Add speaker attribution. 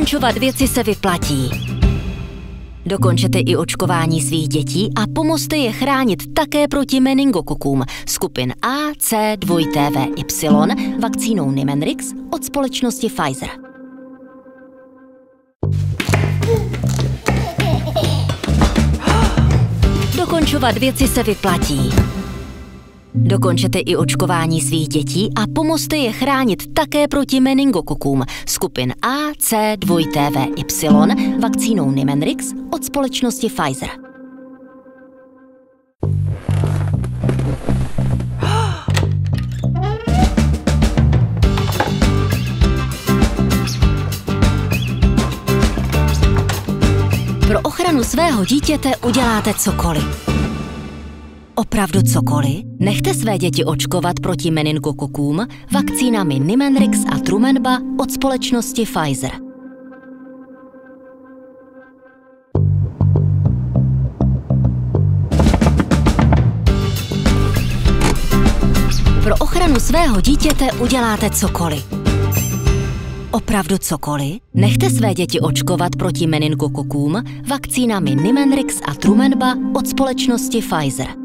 Speaker 1: Dokončovat věci se vyplatí. Dokončete i očkování svých dětí a pomozte je chránit také proti meningokokům skupin A, C, Y, vakcínou Nimenrix od společnosti Pfizer. Dokončovat věci se vyplatí. Dokončete i očkování svých dětí a pomozte je chránit také proti meningokokům skupin A, C, Y, vakcínou Nimenrix od společnosti Pfizer. Pro ochranu svého dítěte uděláte cokoliv. Opravdu cokoliv? Nechte své děti očkovat proti meningokokům vakcínami Nimenrix a Trumenba od společnosti Pfizer. Pro ochranu svého dítěte uděláte cokoliv. Opravdu cokoliv? Nechte své děti očkovat proti meningokokům vakcínami Nimenrix a Trumenba od společnosti Pfizer.